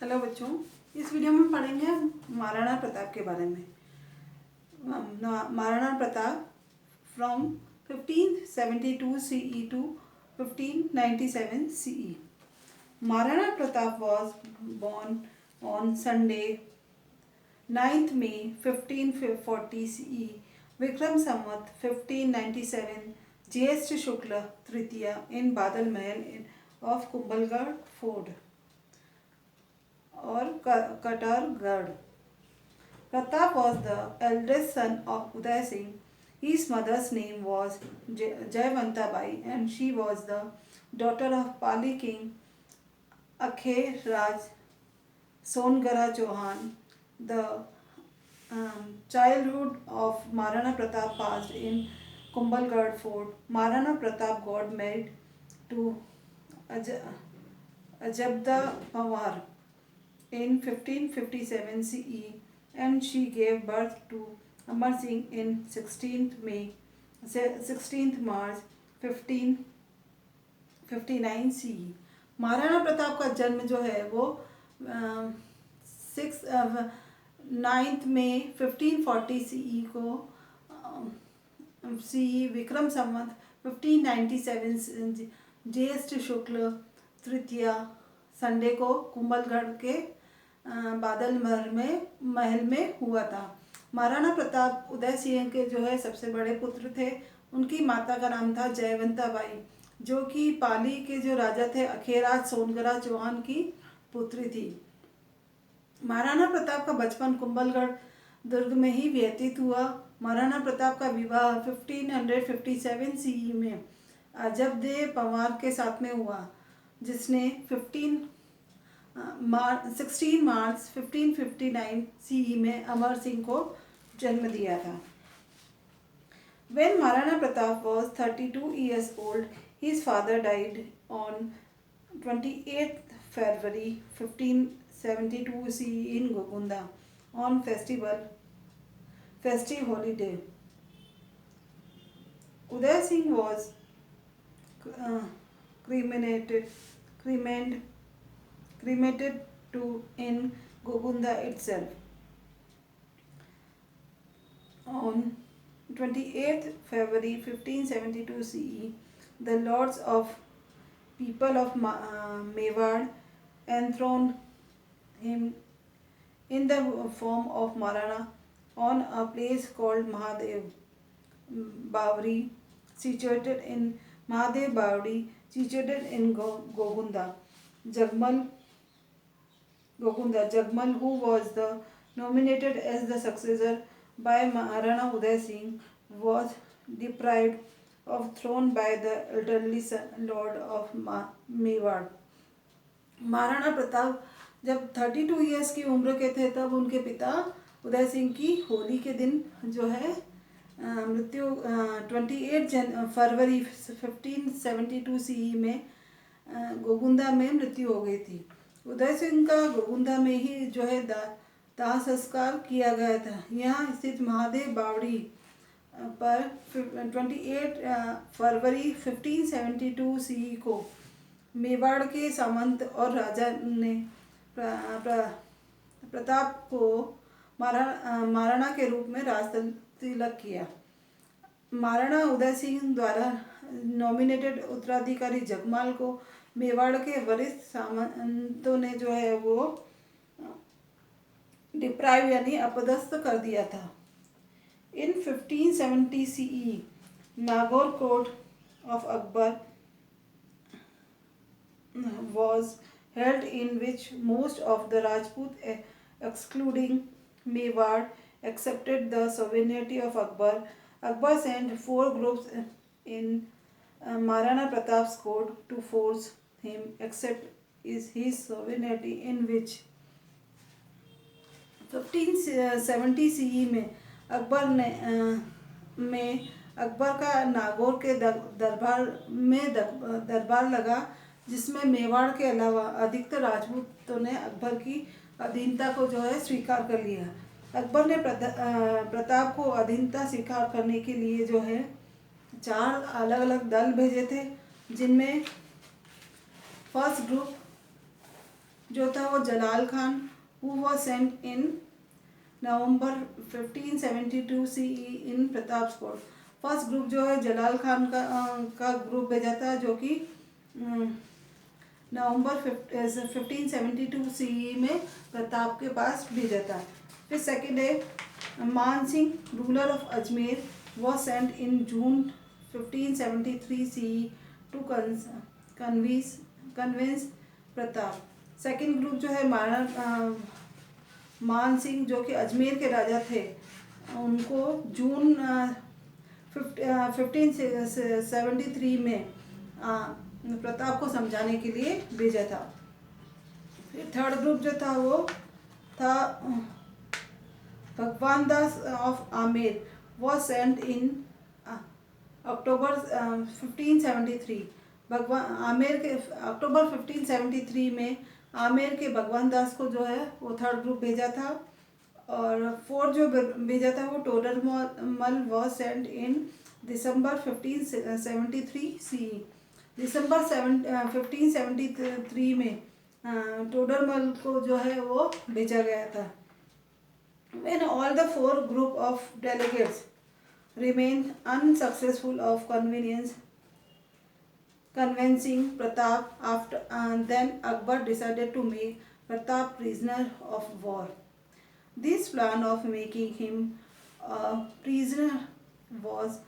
Hello बच्चों, इस video में पढ़ेंगे महाराणा प्रताप के बारे में। Maharana Pratap from 1572 CE to 1597 CE. Maharana Pratap was born on Sunday 9th May 1540 CE, Vikram Samvat 1597, Jyeshtha Shukla Tritiya in Badal Mahal of Kumbhalgarh Fort or Katargarh. Pratap was the eldest son of Uday Singh. His mother's name was Jayavanta Bai and she was the daughter of Pali king Akhe Raj Songara Chauhan. The childhood of Maharana Pratap passed in Kumbhalgarh Fort. Maharana Pratap got married to Ajabda Pawar in 1557 CE and she gave birth to Amar Singh in 16th March 1559 CE. Maharana Pratap का जन्म जो है वो 9th May 1540 CE को विक्रम संवत 1597 ज्येष्ठ शुक्ल तृतीया Sunday को कुंभलगढ़ के बादल महल में हुआ था। महाराणा प्रताप उदय सिंह के जो है सबसे बड़े पुत्र थे। उनकी माता का नाम था जयवंता बाई, जो कि पाली के जो राजा थे अखेराज सोनगरा चौहान की पुत्री थी। महाराणा प्रताप का बचपन कुंभलगढ़ दुर्ग में ही व्यतीत हुआ। महाराणा प्रताप का विवाह 1557 CE में अजबदेव पवार के साथ में हुआ, जिसने 16 मार्च 1559 CE में अमर सिंह को जन्म दिया था। When Maharana Pratap was 32 years old, his father died on 28th February 1572 CE in Gokunda on festive holiday. Uday Singh was cremated in Gokunda itself. On 28th February 1572 CE, the lords of people of Mewar enthroned him in the form of Maharana on a place called Mahadev Bawri, situated in Gokunda. Jagmal, who was nominated as the successor by Maharana Uday Singh, was deprived of throne by the elderly lord of Mewar. Maharana Pratap जब 32 years की उम्र के थे तब उनके पिता उदय सिंह की होली के दिन जो है मृत्यु 28 फरवरी 1572 CE में गोगुंदा में मृत्यु हो गई थी। उदय सिंह का गोगुंदा में ही जो है दाह संस्कार किया गया था। यहाँ स्थित महादेव बावड़ी पर 28 फरवरी 1572 CE को मेवाड़ के सामंत और राजा ने प्रताप को महाराणा के रूप में राज तिलक किया। महाराणा उदय सिंह द्वारा नॉमिनेटेड उत्तराधिकारी जगमाल को मेवाड़ के वरिष्ठ सामंतों ने जो है वो डिप्राइव यानी अपदस्थ कर दिया था। In 1570 CE, Nagaur court of Akbar was held, in which most of the Rajput, excluding Mewar, accepted the sovereignty of Akbar. Akbar sent 4 groups in Maharana Pratap's court to force him accept his sovereignty, in which 1570 CE में अकबर का नागौर के दरबार लगा, जिसमें मेवाड़ के अलावा अधिकतर राजपूतों ने अकबर की अधीनता को जो है स्वीकार कर लिया। अकबर ने प्रताप को अधीनता स्वीकार करने के लिए जो है 4 अलग अलग दल भेजे थे, जिनमें फर्स्ट ग्रुप जो था वो Jalal Khan, who was sent in November 1572 CE in Pratapgarh. First group जो है जलाल खान का ग्रुप भेजा था, जो कि नवंबर 1572 CE में प्रताप के पास भेजा था। फिर सेकेंड है Man Singh, ruler of Ajmer, was sent in June 1573 CE to convince Pratap. Second group जो है मान सिंह, जो कि अजमेर के राजा थे, उनको जून 1573 में प्रताप को समझाने के लिए भेजा था। फिर थर्ड ग्रुप जो था वो था भगवान दास ऑफ आमेर, वॉज सेंट इन अक्टूबर 1573। भगवान आमेर के अक्टूबर 1573 में आमेर के भगवान दास को जो है वो थर्ड ग्रुप भेजा था। और फोर्थ जो भेजा था वो टोडर मल was sent in December 1573 CE। दिसंबर 1573 में टोडरमल को जो है वो भेजा गया था। When all the four group of delegates remained unsuccessful of convincing Pratap, after then Akbar decided to make Pratap prisoner of war. This plan of making him a prisoner was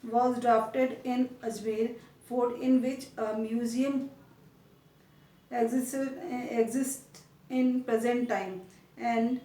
was drafted in Ajmer fort, in which a museum exists in present time, and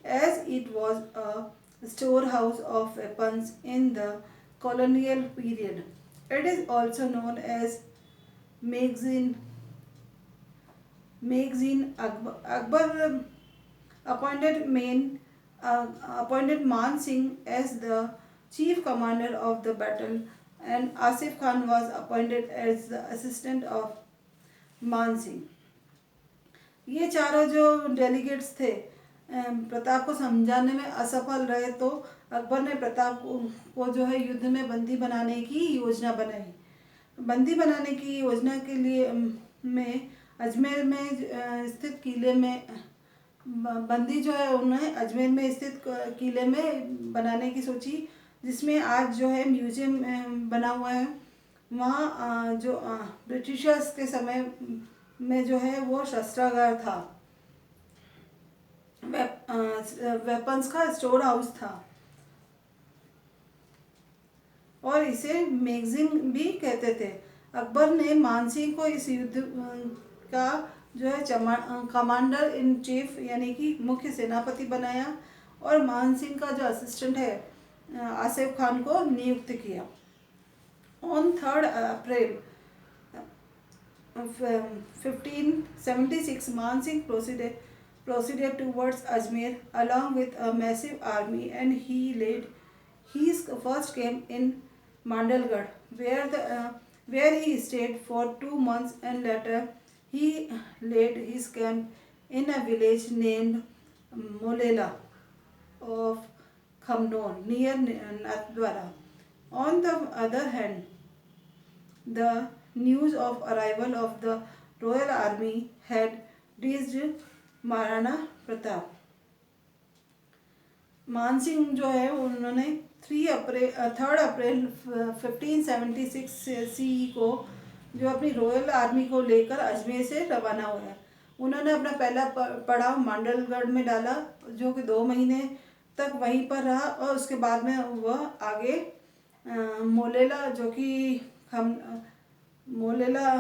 as it was a storehouse of weapons in the colonial period. It is also known as magazine. Akbar appointed Man Singh as the chief commander of the battle, and Asif Khan was appointed as the assistant of मान सिंह। ये चारों जो delegates थे प्रताप को समझाने में असफल रहे, तो अकबर ने प्रताप को जो है युद्ध में बंदी बनाने की योजना बनाई। बंदी बनाने की योजना के लिए में अजमेर में स्थित किले में बंदी जो है उन्हें अजमेर में स्थित किले में बनाने की सोची, जिसमें आज जो है म्यूजियम बना हुआ है। वहाँ जो ब्रिटिशर्स के समय में जो है वो शस्त्रागार था, वेपन्स का स्टोर हाउस था, और इसे मैगजीन भी कहते थे। अकबर ने मानसिंह को इस युद्ध का जो है कमांडर इन चीफ यानी कि मुख्य सेनापति बनाया, और मानसिंह का जो असिस्टेंट है आसिफ खान को नियुक्त किया। On 3rd April 1576, Man Singh proceeded towards Ajmer along with a massive army, and he laid his first camp in Mandalgarh, where he stayed for 2 months, and later he laid his camp in a village named Molela of Khamnor near Nathdwara. On the other hand, the news of arrival of the royal army had reached Maharana Pratap. Mansingh जो है उन्होंने 3 अप्रैल 1576 CE को जो अपनी royal army को लेकर अजमेर से रवाना हुआ। उन्होंने अपना पहला पड़ाव मांडलगढ़ में डाला, जो कि 2 महीने तक वहीं पर रहा, और उसके बाद में वह आगे मोलेला, जो कि मोलेला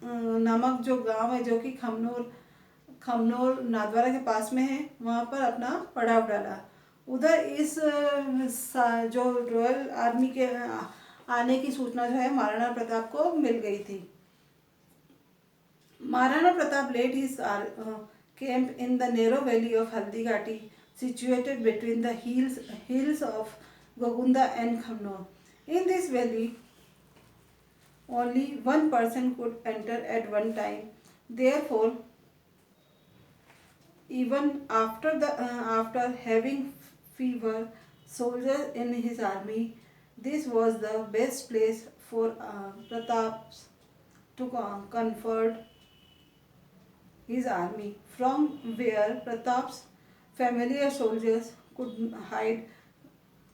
नामक जो गांव है, जो कि खमनोर नाथद्वारा के पास में है, वहाँ पर अपना पड़ाव डाला। उधर इस जो रॉयल आर्मी के आने की सूचना जो है महाराणा प्रताप को मिल गई थी। Maharana Pratap laid his camp in the narrow valley of Haldi Ghati, situated between the hills of Gogunda and Khamnor. In this valley, only one person could enter at one time. Therefore, even after having fewer soldiers in his army, this was the best place for Pratap to comfort his army, from where Pratap's familiar soldiers could hide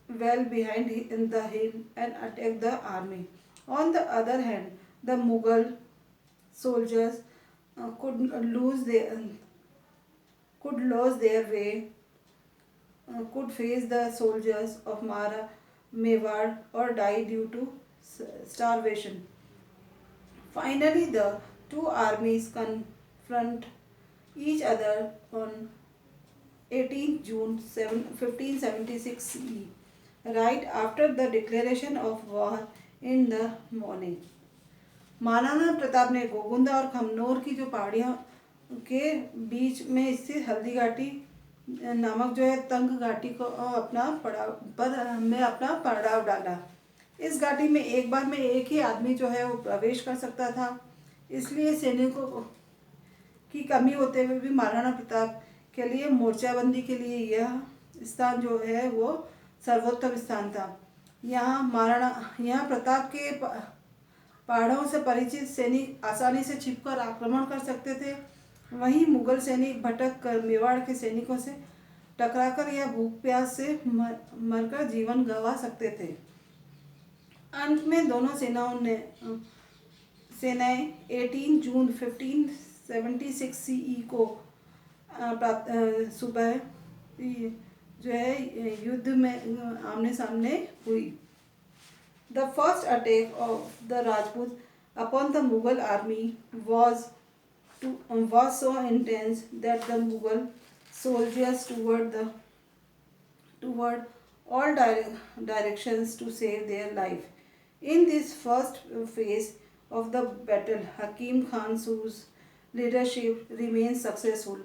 well behind in the hill and attack the army. On the other hand, the Mughal soldiers could lose their way, could face the soldiers of Mara, Mewar, or die due to starvation. Finally, the two armies confront each other on 18th June 1576 CE, right after the declaration of war in the morning. Maharana Pratap ने गोगुंदा और खमनोर की जो पहाड़ियों के बीच में स्थित हल्दी घाटी नामक जो है तंग घाटी को अपना पड़ाव डाला। इस घाटी में एक बार में एक ही आदमी जो है वो प्रवेश कर सकता था, इसलिए सैनिकों की कमी होते हुए भी महाराणा प्रताप के लिए मोर्चाबंदी के लिए यह स्थान जो है वो सर्वोत्तम स्थान था। यहाँ प्रताप के पहाड़ों से परिचित सैनिक आसानी से छिपकर आक्रमण कर सकते थे, वहीं मुगल सैनिक भटक कर मेवाड़ के सैनिकों से टकराकर या भूख प्यास से मरकर जीवन गंवा सकते थे। अंत में दोनों सेनाएं 18 जून 1576 सीई को सुबह जो है युद्ध में आमने सामने हुई। The first attack of the Rajputs upon the Mughal army was so intense that the Mughal soldiers toward all directions to save their life. In this first phase of the battle, Hakim Khan whose leadership remains successful.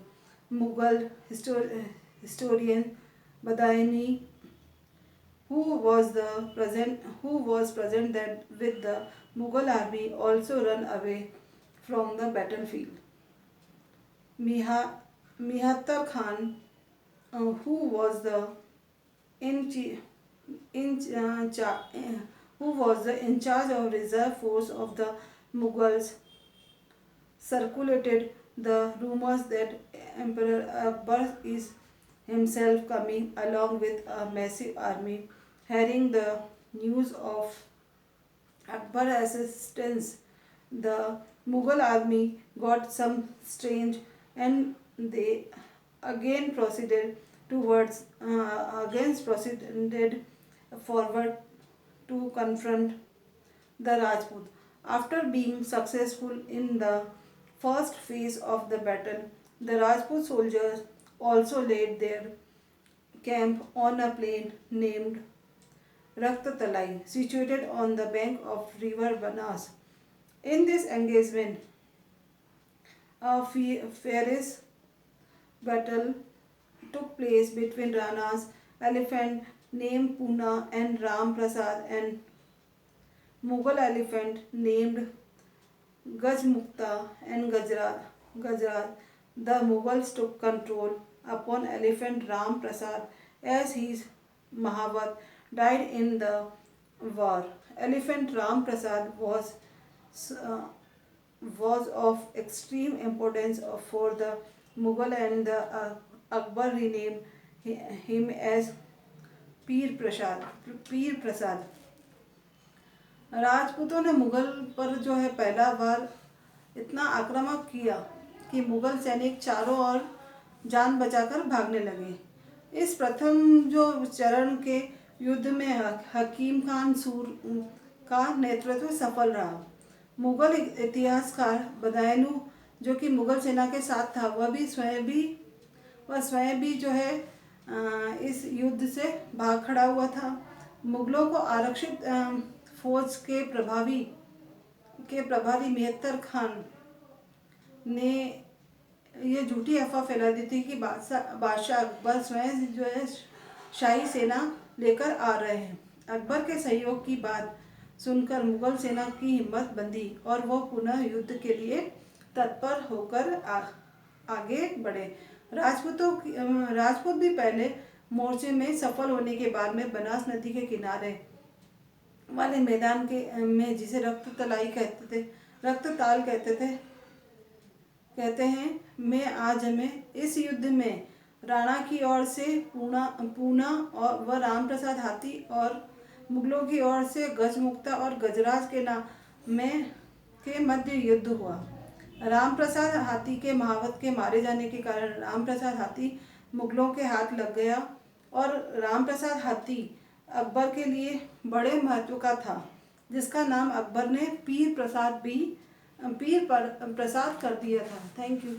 Mughal historian Badaini, who was present that with the Mughal army, also ran away from the battlefield. Mihatar Khan, who was in charge of reserve force of the Mughals, circulated the rumors that Emperor Akbar is himself coming along with a massive army. Hearing the news of Akbar's assistance, the Mughal army got some strange, and they again proceeded forward to confront the Rajput. After being successful in the first phase of the battle, the Rajput soldiers also laid their camp on a plain named Raktatalai, situated on the bank of river Banas. In this engagement, a fierce battle took place between Rana's elephant named Puna and Ram Prasad and Mughal elephant named Gajmukta and Gajrat. The Mughals took control upon elephant Ram Prasad as his Mahavat died in the war. Elephant Ram Prasad was of extreme importance for the Mughal, and the Akbar renamed him as Pir Prasad. राजपूतों ने मुगल पर जो है पहला बार इतना आक्रामक किया कि मुगल सैनिक चारों ओर जान बचाकर भागने लगे। इस प्रथम जो चरण के युद्ध में हकीम खान सूर का नेतृत्व सफल रहा। मुगल इतिहासकार बदायूं, जो कि मुगल सेना के साथ था, वह स्वयं भी जो है इस युद्ध से भाग खड़ा हुआ था। मुगलों को आरक्षित फौज के प्रभारी मेहतर खान ने ये झूठी अफवाह फैला दी थी कि बादशाह अकबर स्वयं जो है शाही सेना लेकर आ रहे हैं। अकबर के सहयोग की बात सुनकर मुगल सेना की हिम्मत बंधी और वो पुनः युद्ध के लिए तत्पर होकर आगे बढ़े। राजपूत भी पहले मोर्चे में सफल होने के बाद में बनास नदी के किनारे वाले मैदान में, जिसे रक्तताल कहते थे, कहते हैं मैं आज में इस युद्ध में राणा की ओर से पूना और व राम प्रसाद हाथी और मुगलों की ओर से गजमुक्ता और गजराज के नाम में के मध्य युद्ध हुआ। राम प्रसाद हाथी के महावत के मारे जाने के कारण राम प्रसाद हाथी मुगलों के हाथ लग गया और राम प्रसाद हाथी अकबर के लिए बड़े महत्व का था, जिसका नाम अकबर ने पीर प्रसाद कर दिया था। Thank you.